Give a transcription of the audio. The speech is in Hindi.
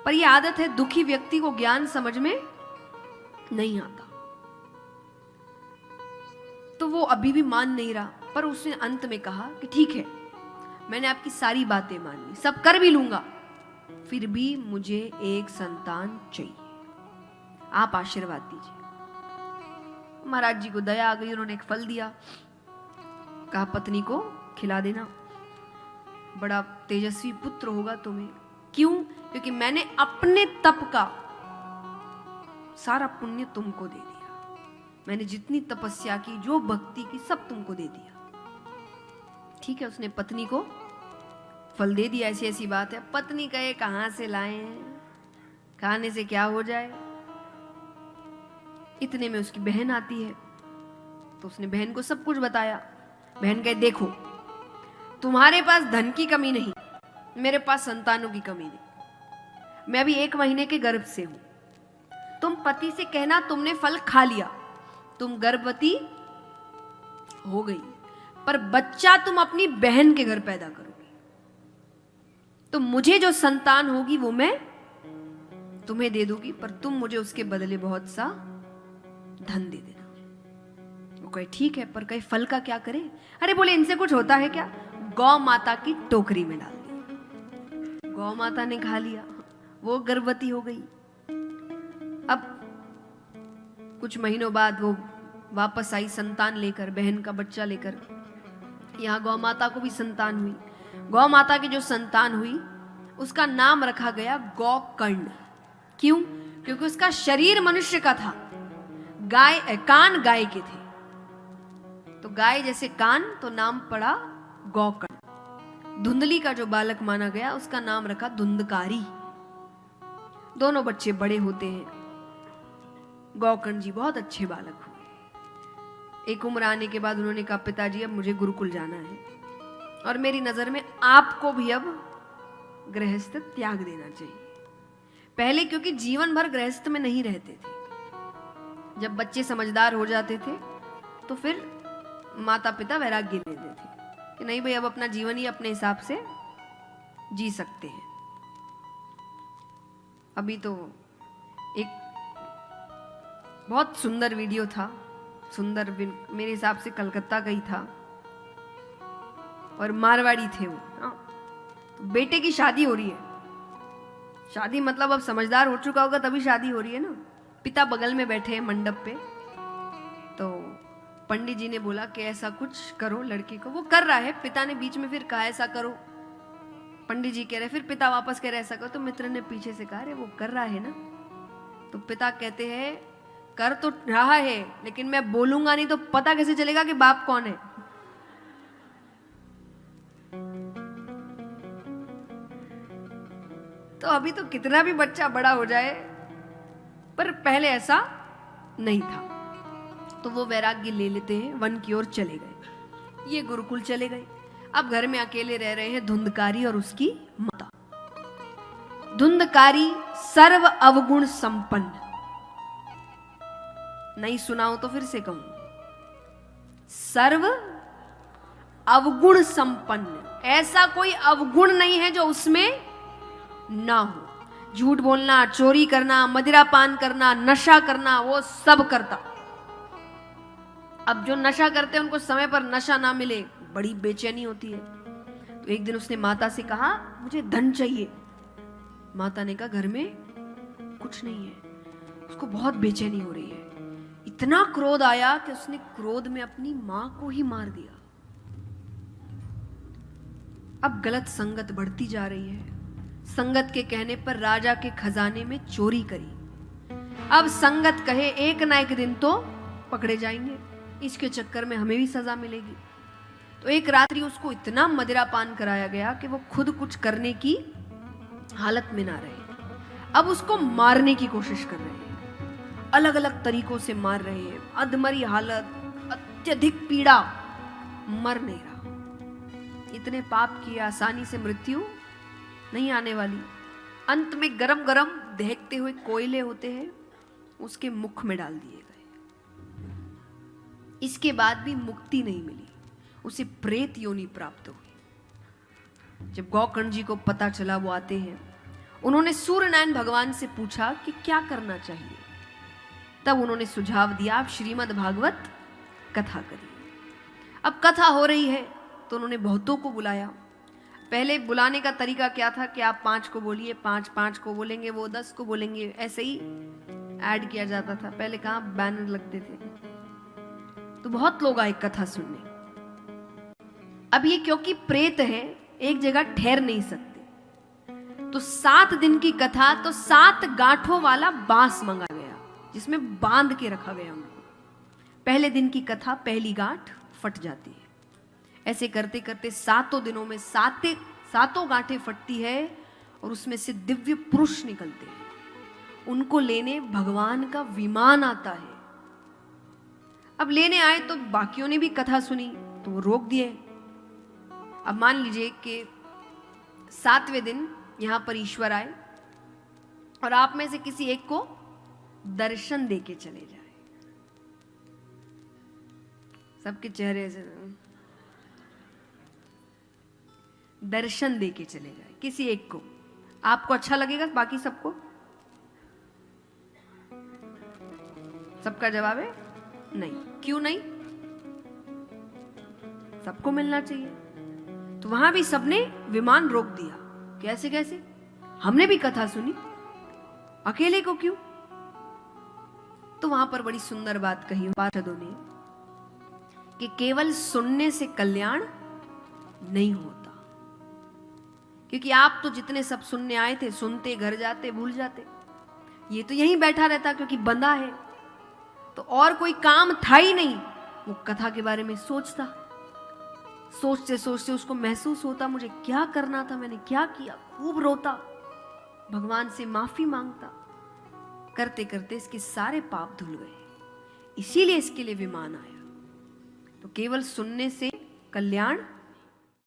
पर यह आदत है, दुखी व्यक्ति को ज्ञान समझ में नहीं आता। तो वो अभी भी मान नहीं रहा, पर उसने अंत में कहा कि ठीक है, मैंने आपकी सारी बातें मान ली, सब कर भी लूंगा, फिर भी मुझे एक संतान चाहिए, आप आशीर्वाद दीजिए। महाराज जी को दया आ गई, उन्होंने एक फल दिया, कहा पत्नी को खिला देना, बड़ा तेजस्वी पुत्र होगा तुम्हें। क्यों? क्योंकि मैंने अपने तप का सारा पुण्य तुमको दे दिया, मैंने जितनी तपस्या की, जो भक्ति की, सब तुमको दे दिया। ठीक है, उसने पत्नी को फल दे दिया। ऐसी ऐसी बात है। पत्नी कहे कहां से लाए हैं, खाने से क्या हो जाए। इतने में उसकी बहन आती है, तो उसने बहन को सब कुछ बताया। बहन कहे देखो, तुम्हारे पास धन की कमी नहीं, मेरे पास संतानों की कमी नहीं। मैं अभी 1 महीने के गर्भ से हूं, तुम पति से कहना तुमने फल खा लिया, तुम गर्भवती हो गई, पर बच्चा तुम अपनी बहन के घर पैदा करोगी, तो मुझे जो संतान होगी वो मैं तुम्हें दे दूंगी, पर तुम मुझे उसके बदले बहुत सा धन दे देना। वो कहे ठीक है, पर कहे फल का क्या करें। अरे बोले इनसे कुछ होता है क्या। गौ माता की टोकरी में डाल दिया, गौ माता ने खा लिया, वो गर्भवती हो गई। अब कुछ महीनों बाद वो वापस आई संतान लेकर, बहन का बच्चा लेकर। यहाँ गौ माता को भी संतान हुई। गौ माता की जो संतान हुई उसका नाम रखा गया गौकर्ण। क्यों? क्योंकि उसका शरीर मनुष्य का था, कान गाय के थे, तो गाय जैसे कान, तो नाम पड़ा गौकर्ण। धुंधली का जो बालक माना गया उसका नाम रखा धुंधकारी। दोनों बच्चे बड़े होते हैं। गौकर्ण जी बहुत अच्छे बालक हुए। एक उम्र आने के बाद उन्होंने कहा पिताजी अब मुझे गुरुकुल जाना है, और मेरी नजर में आपको भी अब गृहस्थ त्याग देना चाहिए। पहले क्योंकि जीवन भर गृहस्थ में नहीं रहते थे, जब बच्चे समझदार हो जाते थे तो फिर माता पिता वैराग्य ले लेते थे कि नहीं भाई अब अपना जीवन ही अपने हिसाब से जी सकते हैं। अभी तो एक बहुत सुंदर वीडियो था, सुंदर मेरे हिसाब से कलकत्ता का ही था, और मारवाड़ी थे वो। तो बेटे की शादी हो रही है, शादी मतलब अब समझदार हो चुका होगा तभी शादी हो रही है ना। पिता बगल में बैठे हैं मंडप पे, तो पंडित जी ने बोला कि ऐसा कुछ करो लड़के को। वो कर रहा है, पिता ने बीच में फिर कहा ऐसा करो, पंडित जी कह रहे, फिर पिता वापस कह रहे ऐसा करो, तो मित्र ने पीछे से कहा अरे वो कर रहा है ना। तो पिता कहते हैं कर तो रहा है, लेकिन मैं बोलूंगा नहीं तो पता कैसे चलेगा कि बाप कौन है। तो अभी तो कितना भी बच्चा बड़ा हो जाए, पर पहले ऐसा नहीं था। तो वो वैराग्य ले लेते हैं, वन की ओर चले गए। ये गुरुकुल चले गए। अब घर में अकेले रह रहे हैं धुंधकारी और उसकी माता। धुंधकारी सर्व अवगुण संपन्न, नहीं सुनाओ तो फिर से कहूं, सर्व अवगुण संपन्न। ऐसा कोई अवगुण नहीं है जो उसमें ना हो। झूठ बोलना, चोरी करना, मदिरा पान करना, नशा करना, वो सब करता। अब जो नशा करते हैं उनको समय पर नशा ना मिले बड़ी बेचैनी होती है। तो एक दिन उसने माता से कहा मुझे धन चाहिए। माता ने कहा घर में कुछ नहीं है। उसको बहुत बेचैनी हो रही है। इतना क्रोध आया कि उसने क्रोध में अपनी मां को ही मार दिया। अब गलत संगत बढ़ती जा रही है। संगत के कहने पर राजा के खजाने में चोरी करी। अब संगत कहे एक ना एक दिन तो पकड़े जाएंगे, इसके चक्कर में हमें भी सजा मिलेगी। तो एक रात्रि उसको इतना मदिरा पान कराया गया कि वो खुद कुछ करने की हालत में ना रहे। अब उसको मारने की कोशिश कर रहे हैं, अलग अलग तरीकों से मार रहे हैं। अधमरी हालत, अत्यधिक पीड़ा, मर नहीं रहा। इतने पाप किए, आसानी से मृत्यु नहीं आने वाली। अंत में गरम गरम दहकते हुए कोयले होते हैं, उसके मुख में डाल दिए गए। इसके बाद भी मुक्ति नहीं मिली, उसे प्रेत योनि प्राप्त हुई। जब गौकर्ण जी को पता चला, वो आते हैं उन्होंने सूर्यनारायण भगवान से पूछा कि क्या करना चाहिए। तब उन्होंने सुझाव दिया, आप श्रीमद् भागवत कथा करिए। अब कथा हो रही है तो उन्होंने बहुतों को बुलाया। पहले बुलाने का तरीका क्या था कि आप 5 को बोलिए, 5 को बोलेंगे, वो 10 को बोलेंगे, ऐसे ही ऐड किया जाता था। पहले कहाँ बैनर लगते थे। तो बहुत लोग आए कथा सुनने। अब ये क्योंकि प्रेत है, एक जगह ठहर नहीं सकते, तो 7 दिन की कथा, तो 7 गांठों वाला बांस मंगा गया जिसमें बांध के रखा गया उनको। पहले दिन की कथा पहली गांठ फट जाती है। ऐसे करते करते 7 दिनों में 7 गांठें फटती है और उसमें से दिव्य पुरुष निकलते हैं। उनको लेने भगवान का विमान आता है। अब लेने आए तो बाकियों ने भी कथा सुनी तो वो रोक दिए। अब मान लीजिए कि 7वें दिन यहां पर ईश्वर आए और आप में से किसी एक को दर्शन देके चले जाए। सबके चेहरे से दर्शन देके चले जाए किसी एक को, आपको अच्छा लगेगा? बाकी सबको? सबका जवाब है नहीं। क्यों नहीं? सबको मिलना चाहिए। तो वहां भी सबने विमान रोक दिया। कैसे कैसे? हमने भी कथा सुनी, अकेले को क्यों? तो वहां पर बड़ी सुंदर बात कही पार्षदों ने कि केवल सुनने से कल्याण नहीं होता। क्योंकि आप तो जितने सब सुनने आए थे, सुनते, घर जाते, भूल जाते। ये तो यहीं बैठा रहता क्योंकि बंधा है, तो और कोई काम था ही नहीं। वो कथा के बारे में सोचता, सोचते सोचते उसको महसूस होता मुझे क्या करना था, मैंने क्या किया। खूब रोता, भगवान से माफी मांगता। करते करते इसके सारे पाप धुल गए। इसीलिए इसके लिए विमान आया। तो केवल सुनने से कल्याण